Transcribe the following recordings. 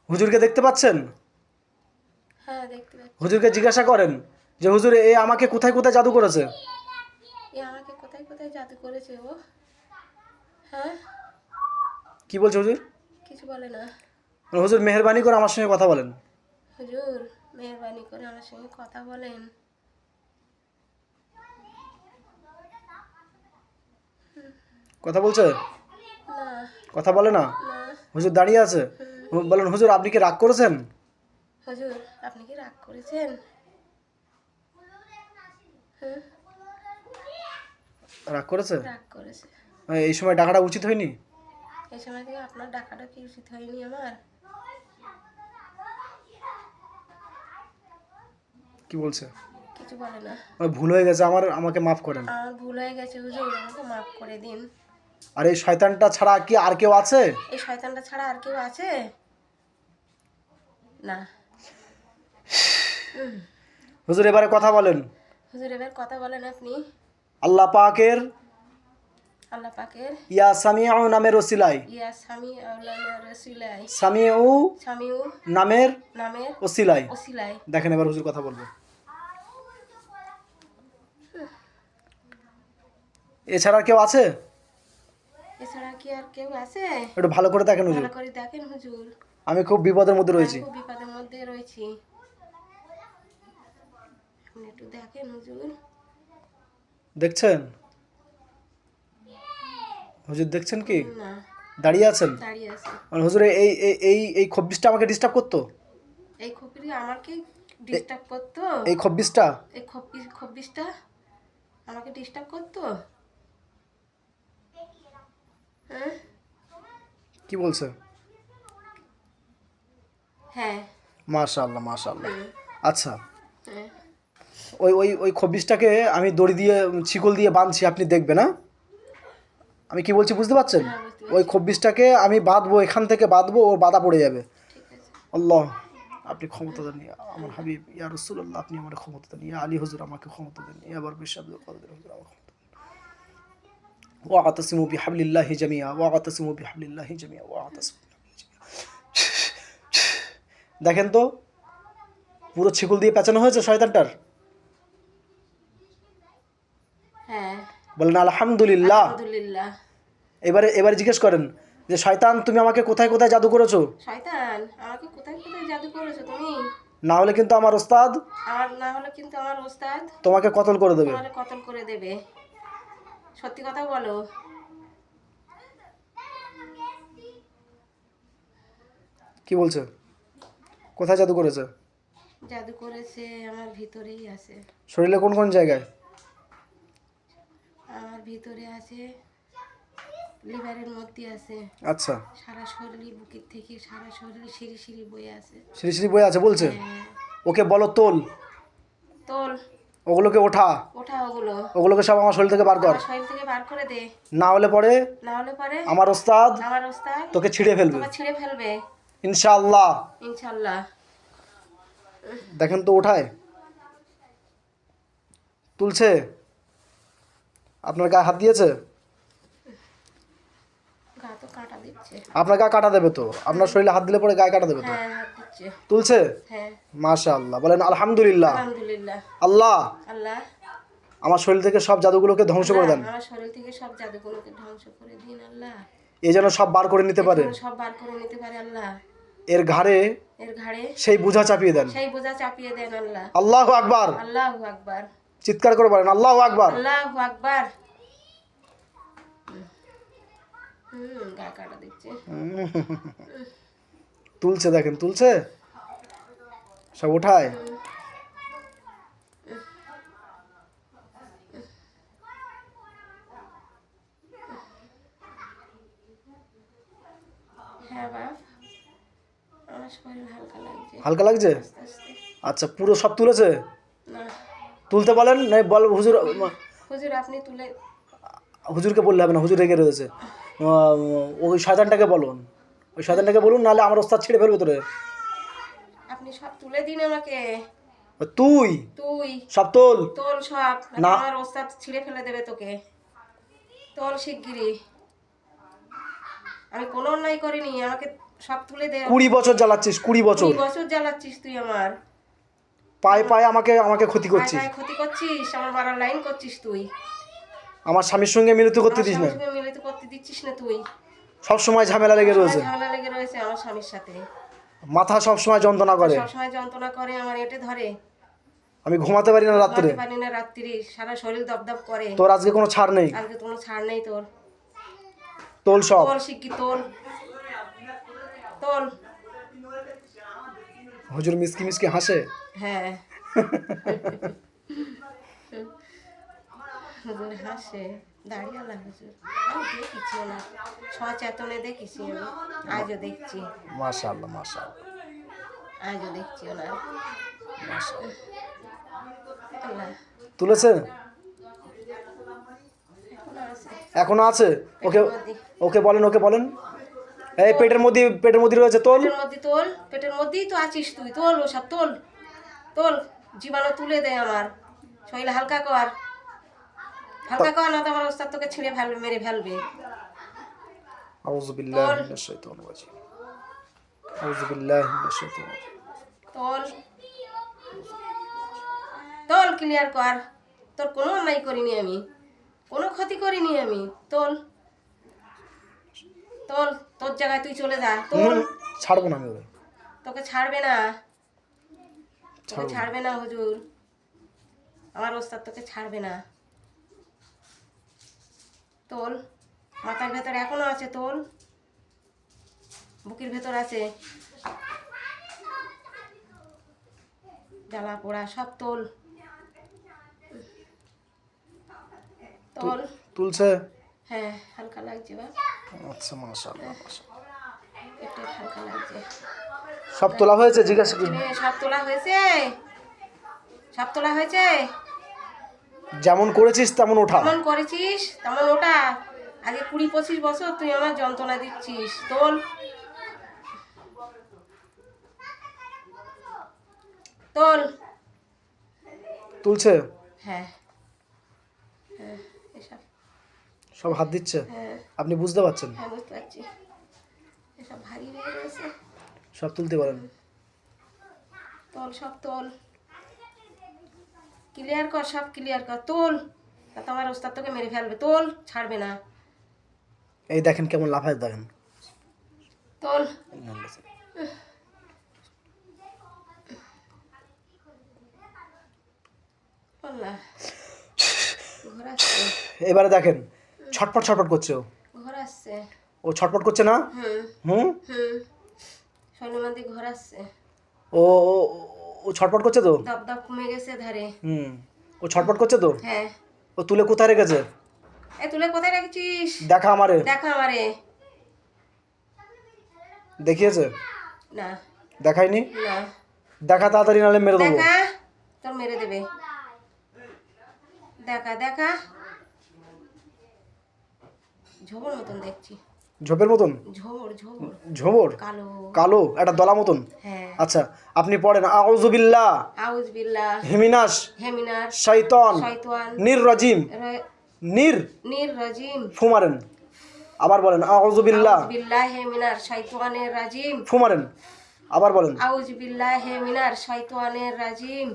হুজুরকে দেখতে পাচ্ছেন? হ্যাঁ দেখতে পাচ্ছি। হুজুরকে জিজ্ঞাসা করেন যে হুজুর এ আমাকে কোথায় কোথায় জাদু করেছে। এ আমাকে কোথায় কোথায় জাদু করেছে ও? হ্যাঁ কি বলছে হুজুর? কিছু বলে না। হুজুর মেহেরবানি করে আমার সঙ্গে কথা বলেন। হুজুর মেহরবানি করে আমার সঙ্গে কথা বলেন। কথা বলছে? না কথা বলে না? না। হুজুর দাঁড়িয়ে আছে। বলেন হুজুর আপনি কি রাগ করেছেন? হুজুর আপনি কি রাগ করেছেন? হ্যাঁ রাগ করেছে? রাগ করেছে। এই সময় ডাকাটা উচিত হয়নি? এই সময় থেকে আপনার ডাকাটা কি উচিত হয়নি আমার? কি বলছে? কিছু বলে না। ভুল হয়ে গেছে আমাকে মাফ করেন। আমার ভুল হয়ে গেছে হুজুর, আমাকে মাফ করে দিন। আর এই শয়তানটা ছাড়া কি আর কেউ আছে? এই শয়তানটা ছাড়া আর কেউ আছে? না। হুজুর এবারে কথা বলেন। হুজুর এবার কথা বলেন আপনি। আল্লাহ পাকের আল্লাহ পাকের ইয়া সামিউ নামের ওসিলায়, ইয়া সামি আউলানা রসিলাই, সামিউ সামিউ নামের নামের ওসিলায়। ওসিলাই। দেখেন এবার হুজুর কথা বলবে। এছাড়া কেউ আছে? এছাড়া কি আর কেউ আছে? একটু ভালো করে দেখেন হুজুর। ভালো করে দেখেন হুজুর। আমি খুব বিপদের মধ্যে আমি রয়েছি। খুব বিপদের মধ্যে রয়েছি। আপনি একটু দেখেন হুজুর। দেখছেন? হুজুর দেখছেন কি? না দাঁড়িয়ে আছেন? দাঁড়িয়ে আছে। আর হুজুর এই এই এই এই খব্বিসটা আমাকে ডিস্টার্ব করতো। এই খপ্পিরি আমাকে ডিস্টার্ব করতো। এই খব্বিসটা এই খব্বিশটা আমাকে ডিস্টার্ব করতো। হ্যাঁ কি বলছে? হ্যাঁ মাশাআল্লাহ মাশাআল্লাহ। হুম, আচ্ছা, হ্যাঁ ওই ওই ওই খব্বিসটাকে আমি দড়ি দিয়ে শিকল দিয়ে বাঁধছি, আপনি দেখবেন না? আমি কি বলছি বুঝতে পারছেন? হ্যাঁ বুঝতে ওই পারছি। খব্বিসটাকে আমি বাঁধবো, এখান থেকে বাঁধবো, ও বাধা পড়ে যাবে। ঠিক আছে। আল্লাহ আপনি ক্ষমতা দেন আমার হাবিব ইয়া রাসূলুল্লাহ, আপনি আমার ক্ষমতা দেন। ইয়া আলী হুজুর আমাকে ক্ষমতা দেন। ইয়া বারবিশ আব্দুল কাদের হুজুর আমাকে ক্ষমতা দেন। ওয়াতাসিমু বিহাবলিল্লাহি জামিয়া ওয়াতাসিমু বিহাবলিল্লাহি জামিয়া ওয়াতাসিমু। দেখেন তো পুরো ছিকুল দিয়ে পেঁচানো হয়েছে শয়তানটার। হ্যাঁ বলেন আলহামদুলিল্লাহ। আলহামদুলিল্লাহ। এবারে এবারে জিজ্ঞেস করেন যে শয়তান তুমি আমাকে কোথায় কোথায় জাদু করেছো? শয়তান আমাকে কোথায় কোথায় জাদু করেছো তুমি? না হলে কিন্তু আমার ওস্তাদ আমার না হলে কিন্তু আমার ওস্তাদ তোমাকে কতল করে দেবে। তোমারে কতল করে দেবে। সত্যি কথা বলো। কি বলছে? কোথায় জাদু করেছে? জাদু করেছে আমার ভিতরেই আছে। শরীরে কোন কোন জায়গায়? আমার ভিতরে আছে, লিভারের মধ্যে আছে। আচ্ছা, সারা শরীর বুকের থেকে সারা শরীর সিঁড়ি সিঁড়ি বয়ে আছে। শ্রী শ্রী বই আছে বলছে। হ্যাঁ ওকে বলো তোল, তোল, ওগুলোকে ওঠা, ওঠা ওগুলো ওগুলোকে সব আমার শরীর থেকে বার কর। আমার শরীর থেকে বার করে দে। না হলে পরে না হলে পরে আমার ওস্তাদ আমার ওস্তাদ তোকে ছিঁড়ে ফেলবে তোকে ছিঁড়ে ফেলবে ইনশাআল্লাহ। ইনশাল্লাহ। দেখেন তো ওঠায়, তুলছে, আপনার গায়ে হাত দিয়েছে? গা তো কাটা দিচ্ছে। আপনার গায়ে কাটা দেবে তো, আপনার শরীরে হাত দিলে পরে গায়ে কাটা দেবে তো। হ্যাঁ হাত দিচ্ছে। তুলছে? হ্যাঁ মাশাআল্লাহ। বলেন আলহামদুলিল্লাহ। আলহামদুলিল্লাহ। আল্লাহ আল্লাহ আমার শরীর থেকে সব জাদুগুলোকে ধ্বংস করে দেন। আমার শরীর থেকে সব জাদুগুলোকে ধ্বংস করে দিন আল্লাহ। এ যেন সব বার করে নিতে পারে। সব বার করে নিতে পারে আল্লাহ। এর ঘাড়ে এর ঘাড়ে সেই বোঝা চাপিয়ে দেন। সেই বোঝা চাপিয়ে দেন আল্লাহ। আল্লাহু আকবার। আল্লাহু আকবার। চিৎকার করে বলেন আল্লাহু আকবার। আল্লাহু আকবার। গা কাটা দিচ্ছে। তুলছে, দেখেন তুলছে, সব ওঠায়। হ্যাঁ বাপ, আমার শরীর হালকা লাগছে। হালকা লাগছে? আস্তে আস্তে। আচ্ছা পুরো সব তুলেছে? না তুলতে বলেন, নাই বল হুজুর। হুজুর আপনি তুলে। হুজুরকে বললে হবে না, হুজুর রেগে রয়েছে। ওই শয়তানটাকে বলুন, ওই শয়তানটাকে বলুন, নাহলে আমার ওস্তাদ ছিঁড়ে ফেলবে তোরে। আপনি সব তুলে দিন আমাকে। তুই তুই সব তোল। তোল সব, না। আমার ওস্তাদ ছিঁড়ে ফেলে দেবে তোকে। তোল শিগগিরই। আমি কোনো অন্যায় করিনি, আমাকে সব তুলে দে। 20 বছর জ্বালাচ্ছিস, 20 বছর 20 বছর জ্বালাচ্ছিস তুই আমার। পায়ে পায়ে আমাকে ক্ষতি পায়ে করছিস। পায়ে ক্ষতি করছিস, আমার মারার লাইন করছিস তুই। আমার স্বামীর সঙ্গে মিলিত করতে আমার দিস না, স্বামীর সঙ্গে মিলিত করতে দিচ্ছিস না তুই। সব সময় ঝামেলা লেগে রয়েছে, ঝামেলা লেগে রয়েছে আমার স্বামীর সাথে। মাথা সব সময় যন্ত্রণা করে, সবসময় যন্ত্রণা করে, আমার এটে ধরে, আমি ঘুমাতে পারি না রাত্রে, ঘুমাতে পারি না রাত্রি, সারা শরীর দপদপ করে। তোর আজকে কোনো ছাড় নেই, আজকে কোনো ছাড় নেই তোর। তোল সব। তোল শিগগির তোল, তোল। হুজুর মিসকি মিসকি হাসে। হ্যাঁ হুজুর হাসে, দাঁড়িয়ালা হুজুর। আমি দেখিছি না, সচেতনে দেখেছি আমি, আজও দেখছি, মাশাআল্লাহ মাশাআল্লাহ আজও দেখছি ওনার। মাশাআল্লাহ। আল্লাহ তুলেছে এখনো আছে? ওকে ওকে বলেন, ওকে বলেন। এই পেটের মধ্যে রয়েছে, তোল। পেটের মধ্যে তোল, পেটের মধ্যেই তো আছিস তুই, তোল ওসব, তোল তোল, জীবাণু তুলে দে আমার শরীর, হালকা কর, হালকা কর, না তো আমার ওস্তাদ তোকে ছিঁড়ে ফেলবে, মেরে ফেলবে। আউযু বিল্লাহি মিনাশ শাইতানির রাজিম, আউযু বিল্লাহি মিনাশ শাইতানির রাজিম। তোল তোল, ক্লিয়ার কর। তোর কোনো অন্যায় করিনি আমি, কোনো ক্ষতি করিনি আমি। তোল তোল, তোর জায়গায় তুই চলে যা, তোল। ছাড়বো না আমি ওকে, তোকে ছাড়বে না, তোকে ছাড়বে না হুজুর, আমার ওস্তাদ তোকে ছাড়বে না। তোল, মাথার ভেতর এখনো আছে, তোল, বুকের ভেতর আছে, জ্বালা পোড়া সব তোল, তোল। তুলছে? হ্যাঁ, হালকা লাগছে বা? আচ্ছা মাশাআল্লাহ মাশাআল্লাহ। একটু হালকা লাগছে। সব তোলা হয়েছে? জিজ্ঞাসা করি। সব তোলা হয়েছে, সব তোলা হয়েছে। যেমন করেছিস তেমন ওঠা। যেমন করেছিস তেমন ওটা। আগে 20-25 বছর তুই আমার যন্ত্রণা দিচ্ছিস। তোল, তোল। তুলছে? হ্যাঁ হ্যাঁ, এসব সব হাত দিচ্ছে? হ্যাঁ আপনি বুঝতে পারছেন? হ্যাঁ, বুঝতে পারছি। এসব ভারী হয়ে রয়েছে। সব তুলতে পারেন? তোল, সব তোল, ক্লিয়ার কর, সব ক্লিয়ার কর, তোল। তা তো আমার ওস্তাদ তোকে মেরে ফেলবে, তোল, ছাড়বে না। এই দেখেন কেমন লাফায়, দেখেন। তোল, আল্লাহ, ঘোরাচ্ছে, এবারে দেখেন ছটফট ছটফট করছে ও। ঘোরাচ্ছে। ও ছটফট করছে না? হুম হুম হুম, শৈলমাদি ঘোরাচ্ছে। ও ও ও ছটফট করছে তো? দপ দপ কমে গেছে ধারে। হুম, ও ছটফট করছে তো? হ্যাঁ। ও তুলে কোথায় রেখেছে? এ তুলে কোথায় রেখেছিস? দেখা আমারে। দেখা আমারে। দেখিয়েছে? না। দেখায়নি? না। দেখা তাড়াতাড়ি, নাহলে মেরে দেবো। দেখা, তোর মেরে দেবে। দেখা দেখা, ঝোবর মতন দেখছি। ঝোপের মতন? ঝোবর ঝোবর। ঝোবর? কালো কালো একটা দলা মতন? হ্যাঁ। আচ্ছা, আপনি পড়েন আউযু বিল্লাহ আউজ বিল্লাহ হিমিনাশ হেমিনার শাইতান শয়তান নির রাজিম। নির নির রাজিম। ফু মারেন। আবার বলেন আউযু বিল্লাহ আউজ বিল্লাহ হেমিনার শয়তানের রাজিম। ফু মারেন। আবার বলেন আউজ বিল্লাহ হেমিনার শয়তানের রাজিম।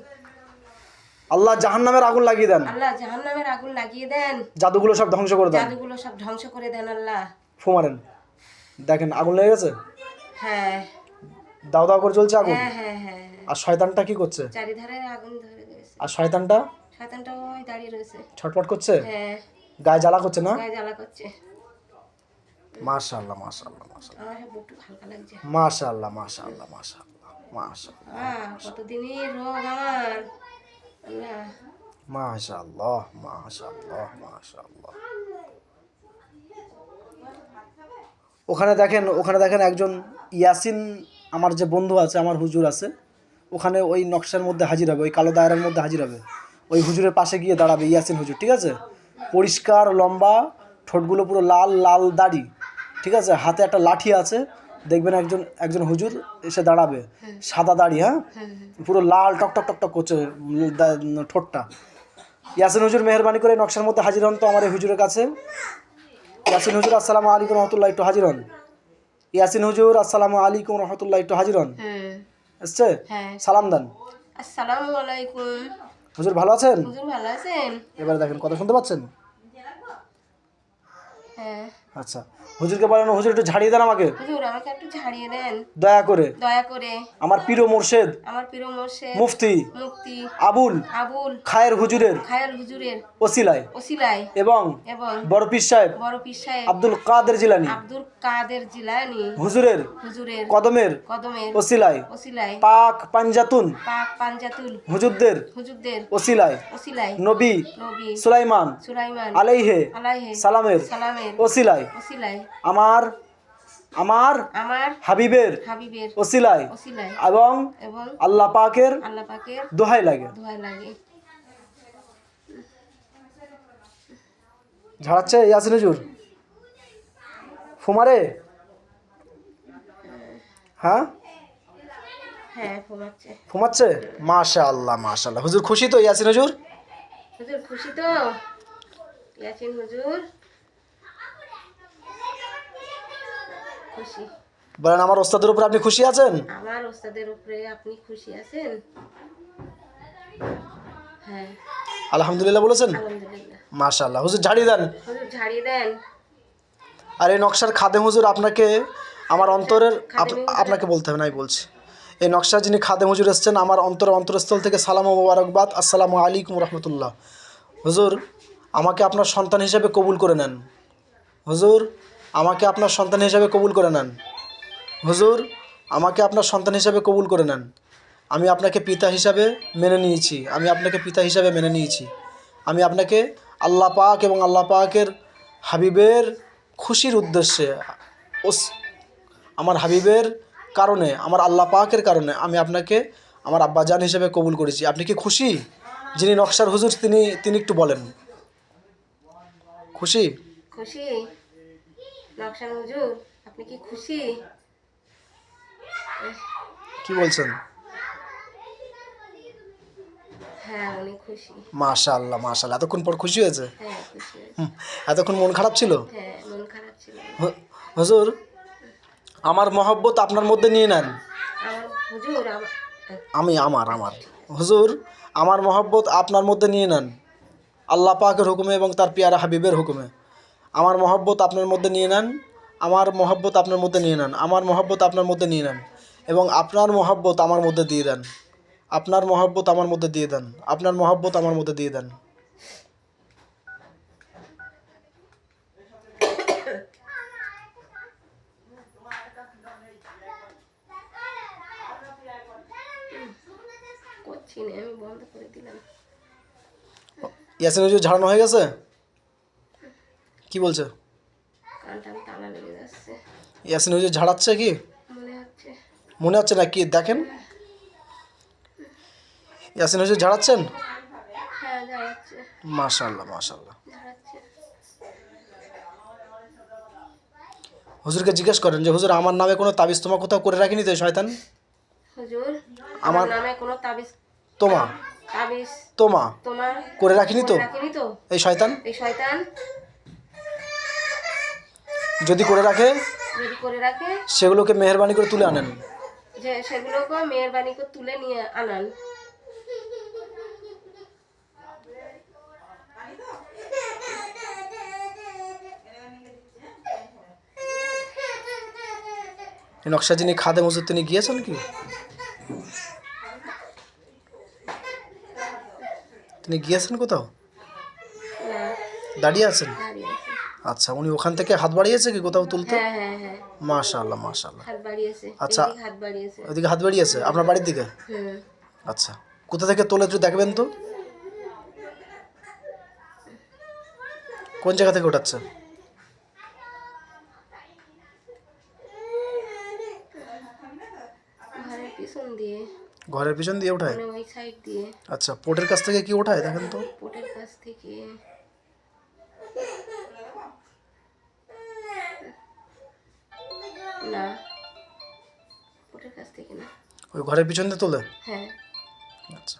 আল্লাহ জাহান্নামের আগুন লাগিয়ে দেন। আল্লাহ জাহান্নামের আগুন লাগিয়ে দেন। জাদুগুলো সব ধ্বংস করে দেন। জাদুগুলো সব ধ্বংস করে দেন আল্লাহ। ফু মারেন। দেখেন আগুন লেগে গেছে। হ্যাঁ দাও দাও করে জ্বলছে আগুন। হ্যাঁ হ্যাঁ হ্যাঁ। আর শয়তানটা কি করছে? চারিধারে আগুন ধরে গেছে। আর শয়তানটা? শয়তানটা ওই দাঁড়িয়ে রয়েছে। ছটফট করছে? হ্যাঁ, গায়ে জ্বালা করছে না? গায়ে জ্বালা করছে। মাশাআল্লাহ মাশাআল্লাহ মাশাআল্লাহ আমার সব বুকটু হালকা লাগছে। মাশাআল্লাহ মাশাআল্লাহ মাশাআল্লাহ মাশাআল্লাহ কতদিনের রোগ আমার আল্লাহ। মাশাআল্লাহ মাশাআল্লাহ মাশাআল্লাহ। ওখানে দেখেন একজন ইয়াসিন, আমার যে বন্ধু আছে, আমার হুজুর আছে, ওখানে ওই নকশার মধ্যে হাজির হবে, ওই কালো দায়রার মধ্যে হাজির হবে। ওই হুজুরের পাশে গিয়ে দাঁড়াবে ইয়াসিন হুজুর, ঠিক আছে? পরিষ্কার লম্বা, ঠোঁটগুলো পুরো লাল লাল দাড়ি, ঠিক আছে? হাতে একটা লাঠি আছে, দেখবেন একজন হুজুর এসে দাঁড়াবে, সাদা দাড়ি, হ্যাঁ, পুরো লাল টক টক টক করছে ঠোঁটটা। ইয়াসিন হুজুর মেহরবানি করে নকশার মধ্যে হাজির হন তো আমার এই হুজুরের কাছে। ইয়াসিন হুজুর আসসালামু আলাইকুম রহমতুল্লাহ, একটু হাজির হন। ইয়াসিন হুজুর আসসালামু আলাইকুম রহমতুল্লাহ, একটু হাজির হন। এসছে? হ্যাঁ। সালাম দেন। আসসালামু আলাইকুম। হুজুর ভালো আছেন? হুজুর ভালো আছেন? এবারে দেখেন কথা শুনতে পাচ্ছেন? হ্যাঁ। আচ্ছা, হুজুরকে বলেন হুজুর একটু ঝাড়িয়ে দেন আমাকে, হুজুর আমাকে একটু ঝাড়িয়ে দেন দয়া করে। দয়া করে। আমার প্রিয় মোর্শেদ আমার প্রিয় মোর্শেদ মুফতি মুফতি আবুল আবুল খায়ের হুজুরের খায়াল হুজুরের ওসিলায় ওসিলায় এবং এবং বড় পীর সাহেব বড় পীর সাহেব আব্দুল কাদের জিলানী আব্দুল কাদের জিলানী হুজুরের হুজুরের কদমের কদমের ওসিলায় ওসিলায় পাক পাঞ্জাতুন পাক পাঞ্জাতুল হুজুরদের হুজুরদের ওসিলায় ওসিলায় নবী নবী সুলাইমান সুলাইমান আলাইহে আলাইহে সালামের সালামের ওসিলায় ওসিলায় আমার আমার আমার হাবিবের হাবিবের ওসিলায় ওসিলায় এবং এবং আল্লাহ পাকের আল্লাহ পাকের দোহাই লাগে। দোহাই লাগে। ঝাড়াচ্ছে ইয়াসিন হুজুর ফুমারে? হ্যাঁ হ্যাঁ ঘুমাচ্ছে। ফুমাচ্ছে? মাশাআল্লাহ মাশাআল্লাহ। হুজুর খুশি তো ইয়াসিন হুজুর? হুজুর খুশি তো? ইয়াসিন হুজুর খুশি। বলেন আমার ওস্তাদের উপর আপনি খুশি আছেন? আমার ওস্তাদের উপরে আপনি খুশি আছেন? হ্যাঁ আলহামদুলিল্লাহ বলেছেন? আলহামদুলিল্লাহ। মাশাআল্লাহ। হুজুর ঝাড়িয়ে দেন। হুজুর ঝাড়িয়ে দেন। আর এই নকশার খাদেম হুজুর আপনাকে আমার অন্তরের খাদেম হুজুর- আপনাকে বলতে হবে নাই বলছি। এই নকশা যিনি খাদেম হুজুর এসছেন আমার অন্তরস্থল থেকে সালাম ও মোবারকবাদ। আসসালামু আলাইকুম রহমতুল্লাহ। হুজুর আমাকে আপনার সন্তান হিসেবে কবুল করে নেন। হুজুর আমাকে আপনার সন্তান হিসেবে কবুল করে নেন। হুজুর আমাকে আপনার সন্তান হিসেবে কবুল করে নেন। আমি আপনাকে পিতা হিসাবে মেনে নিয়েছি। আমি আপনাকে পিতা হিসাবে মেনে নিয়েছি। আমি আপনাকে আল্লাহ পাক এবং আল্লাহ পাকের হাবিবের খুশির উদ্দেশ্যে আমার হাবিবের কারণে, আমার আল্লাহ পাকের কারণে আমি আপনাকে আমার আব্বাজান হিসেবে কবুল করেছি। আপনি কি খুশি? যিনি নকশার হুজুর তিনি একটু বলেন খুশি? খুশি? নকশান হুজুর আপনি কি খুশি? কি বলছেন? হ্যাঁ অনেক খুশি। মাশাআল্লাহ মাশাআল্লাহ। এতক্ষণ পর খুশি হয়েছে? হ্যাঁ খুশি হয়েছি। এতক্ষণ মন খারাপ ছিল? হ্যাঁ মন খারাপ ছিল। হুজুর আমার মহব্বত আপনার মধ্যে নিয়ে নেন। আমার হুজুর আমার হুজুর আমার মহব্বত আপনার মধ্যে নিয়ে নেন আল্লাহ পাকের হুকুমে এবং তার পিয়ারা হাবিবের হুকুমে। আমার মহব্বত আপনার মধ্যে নিয়ে নেন। আমার মহব্বত আপনার মধ্যে নিয়ে নেন। আমার মহব্বত আপনার মধ্যে নিয়ে নেন এবং আপনার মহব্বত আমার মধ্যে দিয়ে দেন। আপনার মহব্বত আমার মধ্যে দিয়ে দেন। আপনার মহব্বত আমার মধ্যে দিয়ে দেন। করছি না, আমি বন্ধ করে দিলাম। ইয়াসিন হুজুর ঝাড়ানো হয়ে গেছে? কি বলছে? কানটা আমি টানা লেগে যাচ্ছে ইয়াসিন হুজুর ঝাড়াচ্ছে কি মনে হচ্ছে। মনে হচ্ছে না? কি দেখেন ইয়াসিন হুজুর ঝাড়াচ্ছেন? হ্যাঁ ঝাড়াচ্ছে মাশাআল্লাহ মাশাআল্লাহ। ঝাড়াচ্ছে। হুজুরকে জিজ্ঞেস করেন যে হুজুর আমার নামে কোনো তাবিজ তোমা কোথাও করে রাখিনি তো শয়তান? হুজুর আমার নামে কোনো তাবিজ তোমা তাবিজ তোমা তোমার করে রাখিনি তো রাখিনি তো এই শয়তান? এই শয়তান যদি করে রাখে যদি করে রাখে সেগুলোকে মেহেরবানি করে তুলে আনেন। যে সেগুলোকে মেহেরবানি করে তুলে নিয়ে আনান। এই নকশা যিনি খাদেম হুজুর তিনি গিয়েছেন কি? তিনি গিয়েছেন কোথাও? না দাঁড়িয়ে আছেন? দাঁড়িয়ে আছে। আচ্ছা, উনি ওখান থেকে হাত বাড়িয়েছে কি কোথাও তুলতে? হ্যাঁ হ্যাঁ হ্যাঁ মাশাআল্লাহ মাশাআল্লাহ। হাত বাড়িয়েছে। আচ্ছা। এদিকে হাত বাড়িয়েছে। ওইদিকে হাত বাড়িয়েছে আপনার বাড়ির দিকে? হুম আচ্ছা, কোথা থেকে তোলে একটু দেখবেন তো কোন জায়গা থেকে ওঠাচ্ছে? ঘরের পিছন দিয়ে ঘরের পিছন দিয়ে ওঠায়? মানে ওই সাইড দিয়ে আচ্ছা, পোটের কাছ থেকে কি ওঠায় দেখেন তো? পোটের কাছ থেকে না, পোটের কাছ থেকে না। ওই ঘরের পিছন দিয়ে তোলে? হ্যাঁ আচ্ছা,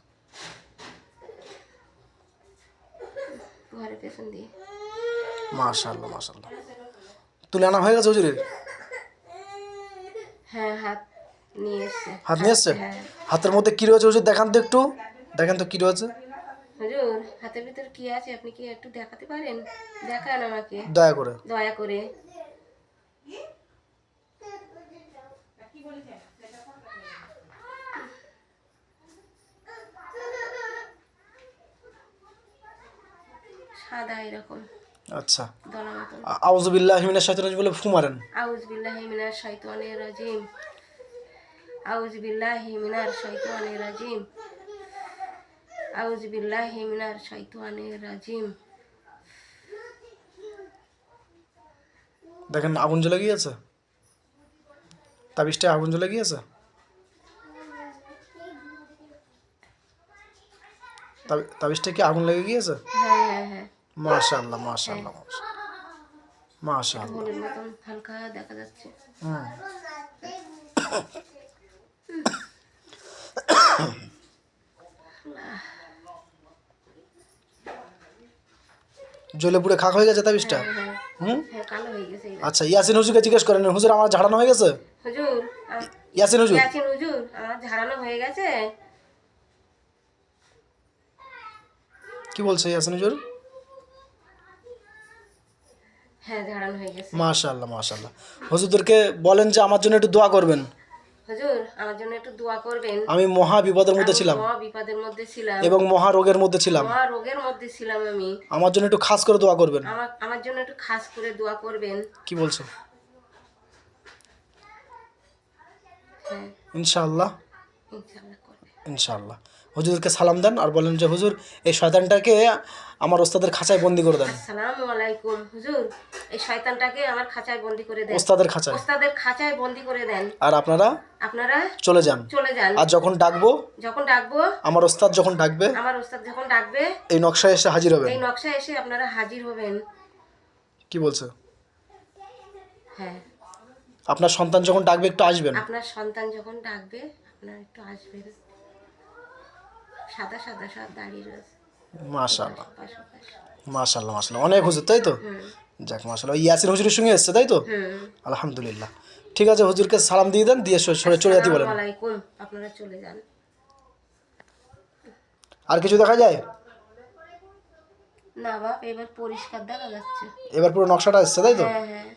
ঘরের পেছন দিয়ে। মাশাআল্লাহ মাশাআল্লাহ। তুলে আনা হয়ে গেছে হুজুরের? হ্যাঁ হাত নিয়ে এসছে। হাত নিয়ে এসছে? হ্যাঁ। হাতের মধ্যে কী রয়েছে হুজুর দেখান তো একটু, দেখেন তো কী রয়েছে, হুজুর হাতের ভিতর কি আছে আপনি কি একটু দেখাতে পারেন? দেখান আমাকে দয়া করে। দয়া করে। সাদা এরকম আচ্ছা, দলা মতন। আউযুবিল্লাহি মিনাশ শাইতানির রাজিম বলে ফু মারেন। আউযু বিল্লাহি মিনাশ শাইতানির রাজিম। আউযু বিল্লাহি মিনাশ শাইতানির রাজিম। আউযু বিল্লাহি মিনাশ শাইতানির রাজিম। দেখেন আগুন জ্বলে গিয়েছে, তাবিজটায় আগুন জ্বলে গিয়েছে। তাবিজটা কি আগুন লেগে গিয়েছে? হ্যাঁ হ্যাঁ হ্যাঁ। মাশাআল্লাহ মাশাআল্লাহ মাশাআল্লাহ। হলুদ মতন হালকা দেখা যাচ্ছে। হুম। জ্বলে পুড়ে খাক হয়ে গেছে তাবিজটা। হ্যাঁ হ্যাঁ হুম। হ্যাঁ, কালো হয়ে গেছে এটা। আচ্ছা, ইয়াসিন হুজুরকে জিজ্ঞেস করেন, হুজুর আমার ঝাড়ানো হয়ে গেছে? হুজুর ইয়াসিন হুজুর ইয়াসিন হুজুর আমার ঝাড়ানো হয়ে গেছে। কি বলছে ইয়াসিন হুজুর? হ্যাঁ ঝাড়ানো হয়ে গেছে। মাশাআল্লাহ মাশাআল্লাহ। হুজুরদেরকে বলেন যে আমার জন্য একটু দোয়া করবেন। হুজুর আমার জন্য একটু দোয়া করবেন। আমি মহা বিপদের মধ্যে আমি ছিলাম মহা বিপদের মধ্যে ছিলাম এবং মহা রোগের মধ্যে ছিলাম, মহা রোগের মধ্যে ছিলাম আমি। আমার জন্য একটু খাস করে দোয়া করবেন। আমার জন্য একটু খাস করে দোয়া করবেন। কি বলছে? হ্যাঁ ইনশাআল্লাহ ইনশাআল্লাহ করবেন। ইনশাআল্লাহ। হুজুরকে সালাম দেন আর বলেন যে হুজুর এই শয়তানটাকে আমার ওস্তাদের খাঁচায় বন্দি করে দেন। আসসালামু আলাইকুম হুজুর, এই শয়তানটাকে আমার খাঁচায় বন্দি করে দেন। ওস্তাদের খাঁচায়। ওস্তাদের খাঁচায় বন্দি করে দেন। আর আপনারা আপনারা চলে যান। চলে যান। আর যখন ডাকবো, যখন ডাকবো, আমার ওস্তাদ যখন ডাকবে, আমার ওস্তাদ যখন ডাকবে, এই নকশায় এসে হাজির হবেন। এই নকশায় এসে আপনারা হাজির হবেন। কি বলছে? হ্যাঁ আপনার সন্তান যখন ডাকবে একটু আসবেন। আপনার সন্তান যখন ডাকবে আপনারা একটু আসবেন। সাদা সাদা সব দাঁড়িয়ে রয়েছে। মাশাআল্লাহ পাশে পাশে। মাশাআল্লাহ মাশাআল্লাহ। অনেক হুজুর তাই তো? হুম যাক মাশাআল্লাহ। ওই ইয়াসিন হুজুরের সঙ্গে এসছে তাই তো? হুম। আলহামদুলিল্লাহ। ঠিক আছে, হুজুরকে সালাম দিয়ে দেন, দিয়ে সরে চলে যেতে বলেন। আসসালামু আলাইকুম, আপনারা চলে যান। আর কিছু দেখা যায়? না বাপ, এবার পরিষ্কার দেখা যাচ্ছে। এবার পুরো নকশাটা এসছে তাই তো? হ্যাঁ হ্যাঁ।